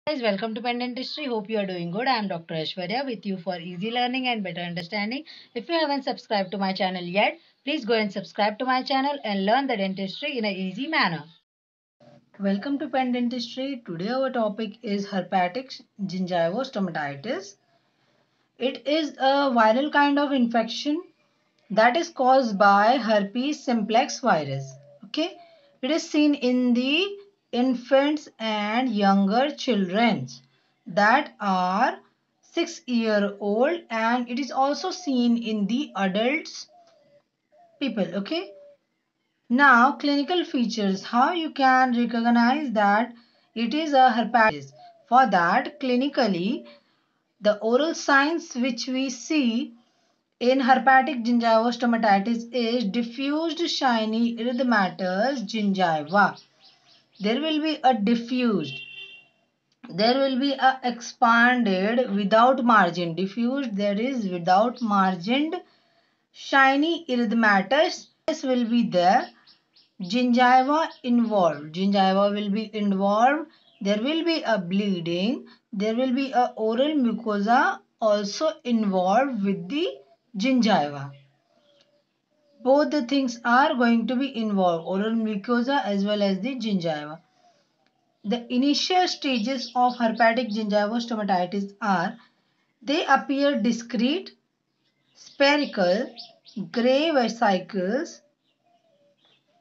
Guys, welcome to Pen Dentistry. Hope you are doing good. I am Dr. Aishwarya with you for easy learning and better understanding. If you haven't subscribed to my channel yet, please go and subscribe to my channel and learn the dentistry in an easy manner. Welcome to Pen Dentistry. Today our topic is herpetic gingivostomatitis. It is a viral kind of infection that is caused by herpes simplex virus. Okay, it is seen in the infants and younger children that are 6-year old, and it is also seen in the adults people. Okay, now clinical features, how you can recognize that it is a herpes. For that, clinically, the oral signs which we see in herpetic gingivostomatitis is diffused shiny erythematous gingiva. There will be a diffused. There will be a expanded without margin. Diffused, there is without margined shiny erythematous will be there. Gingiva involved. Gingiva will be involved. There will be a bleeding. There will be a oral mucosa also involved with the gingiva. Both the things are going to be involved, oral mucosa as well as the gingiva. The initial stages of herpetic gingivostomatitis are, they appear discrete, spherical, gray vesicles.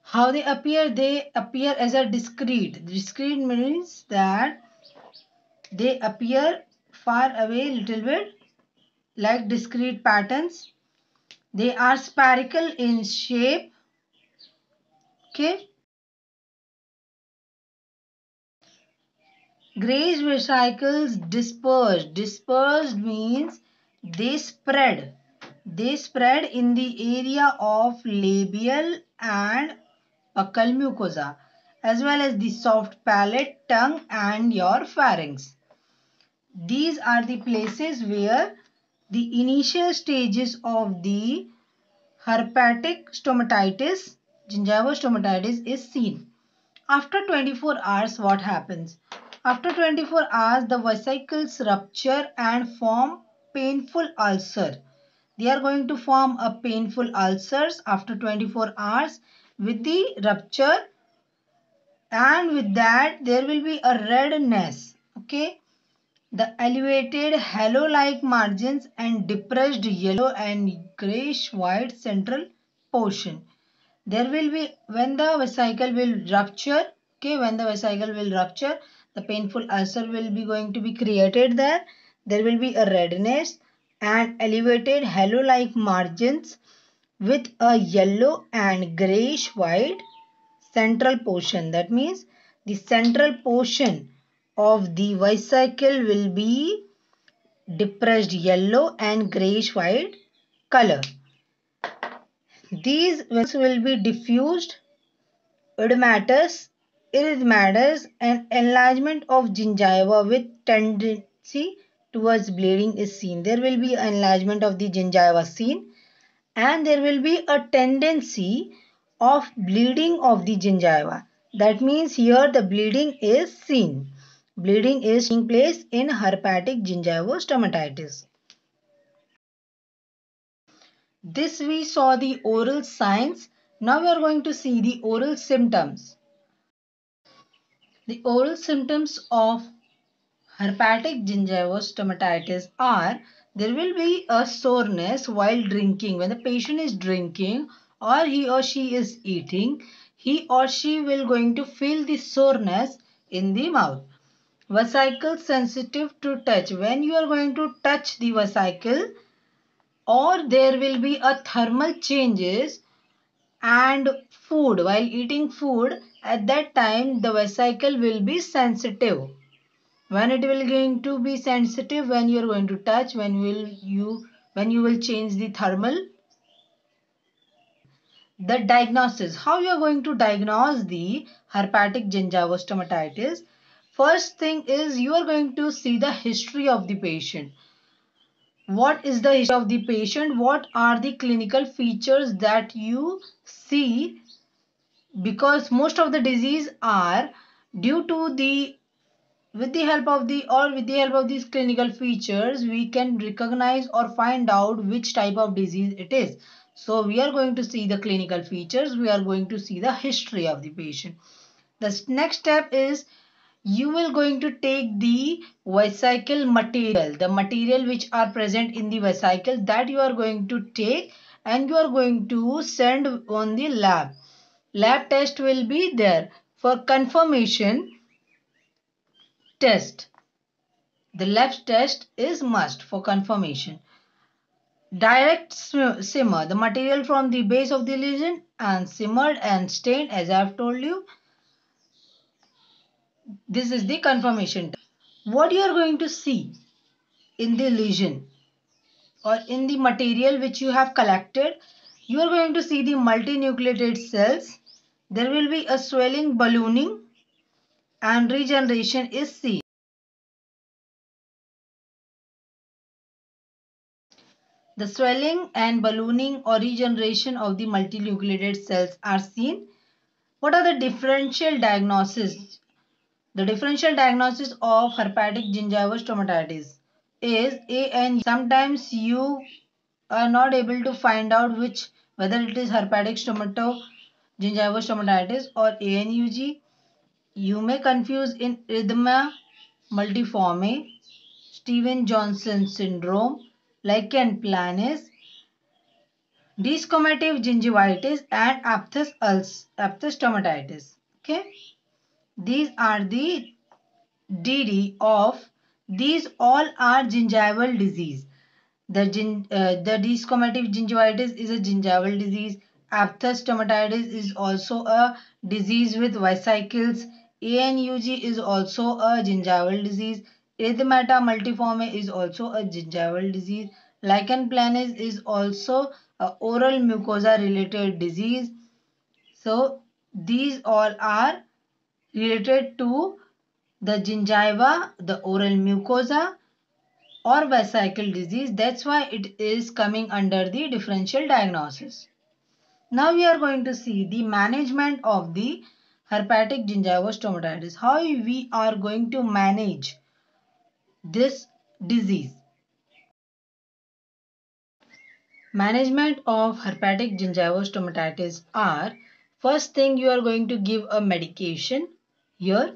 How they appear? They appear as a discrete. Discrete means that they appear far away little bit like discrete patterns. They are spherical in shape. Okay. Grayish vesicles dispersed. Dispersed means they spread. They spread in the area of labial and buccal mucosa as well as the soft palate, tongue and your pharynx. These are the places where the initial stages of the herpetic stomatitis, gingivostomatitis is seen. After 24 hours, what happens? After 24 hours, the vesicles rupture and form painful ulcer. They are going to form a painful ulcers after 24 hours with the rupture, and with that there will be a redness. Okay. The elevated halo-like margins and depressed yellow and grayish white central portion. There will be, when the vesicle will rupture, okay, when the vesicle will rupture, the painful ulcer will be going to be created there. There will be a redness and elevated halo-like margins with a yellow and grayish white central portion. That means the central portion of the vesicle will be depressed yellow and grayish white color. These vesicles will be diffused erythematous and enlargement of gingiva with tendency towards bleeding is seen. There will be enlargement of the gingiva seen, and there will be a tendency of bleeding of the gingiva. That means here the bleeding is seen. Bleeding is taking place in herpetic gingivostomatitis. This we saw the oral signs. Now we are going to see the oral symptoms. The oral symptoms of herpetic gingivostomatitis are, there will be a soreness while drinking. When the patient is drinking or he or she is eating, he or she will going to feel the soreness in the mouth. Vesicle sensitive to touch. When you are going to touch the vesicle, or there will be a thermal changes and food, while eating food, at that time the vesicle will be sensitive. When it will going to be sensitive, when you are going to touch, when you will change the thermal. The diagnosis, how you are going to diagnose the herpetic gingivostomatitis? First thing is, you are going to see the history of the patient. What is the history of the patient? What are the clinical features that you see? Because most of the disease are due to the with the help of these clinical features, we can recognize or find out which type of disease it is. So we are going to see the clinical features, we are going to see the history of the patient. The next step is you will going to take the vesicle material, the material which are present in the vesicle, that you are going to take and you are going to send on the lab test will be there for confirmation test. The lab test is must for confirmation. Direct simmer the material from the base of the lesion and simmered and stained as I have told you. This is the confirmation test. What you are going to see in the lesion or in the material which you have collected, you are going to see the multinucleated cells. There will be a swelling, ballooning and regeneration is seen. The swelling and ballooning or regeneration of the multinucleated cells are seen. What are the differential diagnosis? The differential diagnosis of herpetic gingival stomatitis is ANU. Sometimes you are not able to find out whether it is herpetic gingival stomatitis or ANUG. You may confuse in erythema multiforme, Steven-Johnson syndrome, lichen planus, desquamative gingivitis and aphthous stomatitis. Okay, these are the DD of these all are gingival disease. The desquamative gingivitis is a gingival disease. Aphthous stomatitis is also a disease with vesicles. ANUG is also a gingival disease. Erythemata multiforme is also a gingival disease. Lichen planus is also a oral mucosa related disease. So these all are related to the gingiva, the oral mucosa or vesicle disease. That's why it is coming under the differential diagnosis. Now we are going to see the management of the herpetic gingival stomatitis. How we are going to manage this disease. Management of herpetic gingival stomatitis are, first thing you are going to give a medication here.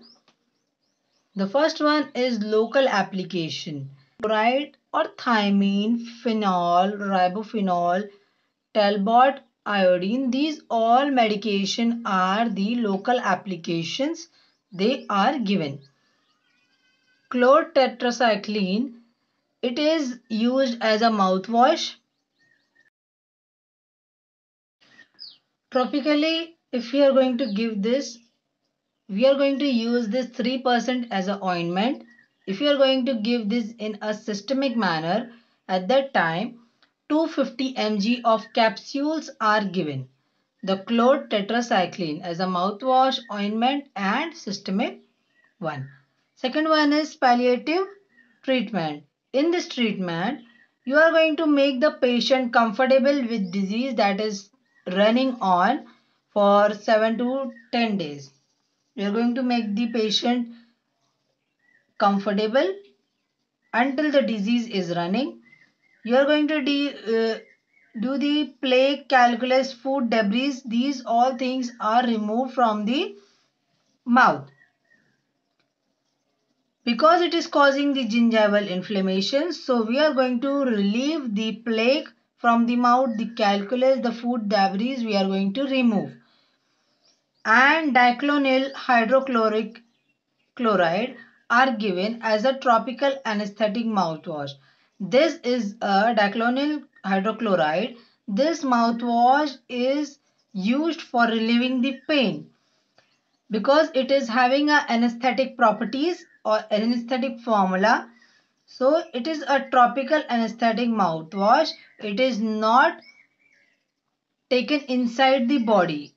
The first one is local application. Chloride or thiamine, phenol, ribophenol, Talbot iodine. These all medication are the local applications they are given. Chlortetracycline, it is used as a mouthwash. Tropically, if we are going to give this, we are going to use this 3% as an ointment. If you are going to give this in a systemic manner, at that time 250 mg of capsules are given. The chlortetracycline as a mouthwash, ointment and systemic one. Second one is palliative treatment. In this treatment, you are going to make the patient comfortable with disease that is running on for 7 to 10 days. You are going to make the patient comfortable until the disease is running. You are going to do the plaque, calculus, food debris. These all things are removed from the mouth. Because it is causing the gingival inflammation, so we are going to relieve the plaque from the mouth, the calculus, the food debris we are going to remove. And diclonyl hydrochloric chloride are given as a topical anesthetic mouthwash. This is a diclonyl hydrochloride. This mouthwash is used for relieving the pain because it is having a anesthetic properties or anesthetic formula. So it is a topical anesthetic mouthwash. It is not taken inside the body.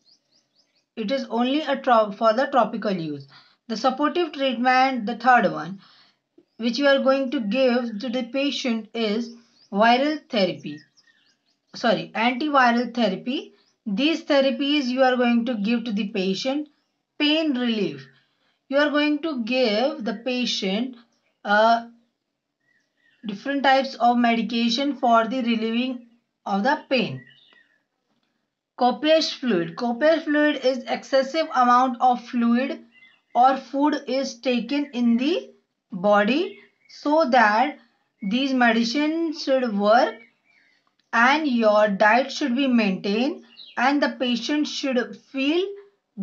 It is only for the topical use. The supportive treatment, the third one, which you are going to give to the patient is viral therapy. Antiviral therapy. These therapies you are going to give to the patient. Pain relief. you are going to give the patient different types of medication for the relieving of the pain. Copious fluid. Copious fluid is excessive amount of fluid or food is taken in the body so that these medicines should work and your diet should be maintained and the patient should feel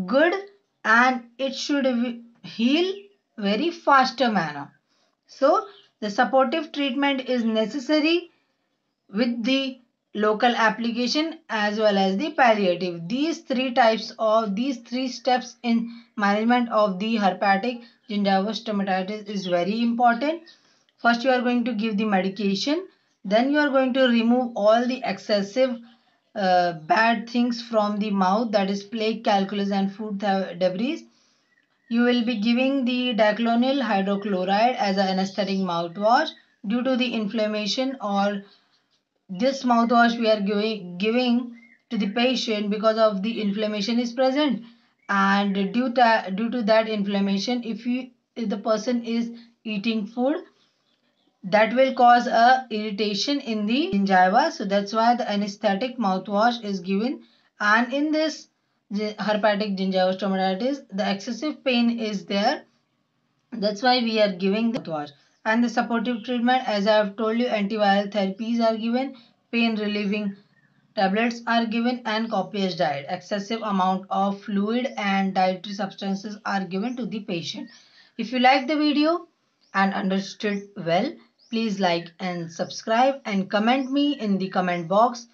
good and it should heal very faster manner. So the supportive treatment is necessary with the local application as well as the palliative. These three steps in management of the herpetic gingival stomatitis is very important. First you are going to give the medication, then you are going to remove all the excessive bad things from the mouth, that is plaque, calculus and food debris. You will be giving the diclonial hydrochloride as an anesthetic mouthwash. Due to the inflammation or this mouthwash we are giving to the patient because of the inflammation is present, and due to that inflammation, if the person is eating food, that will cause a irritation in the gingiva. So that's why the anesthetic mouthwash is given. And in this herpetic gingival stomatitis, the excessive pain is there. That's why we are giving the mouthwash. And the supportive treatment, as I have told you, antiviral therapies are given, pain relieving tablets are given, and copious diet. Excessive amount of fluid and dietary substances are given to the patient. If you like the video and understood well, please like and subscribe and comment me in the comment box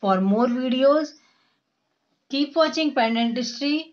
for more videos. Keep watching Pen Dentistry.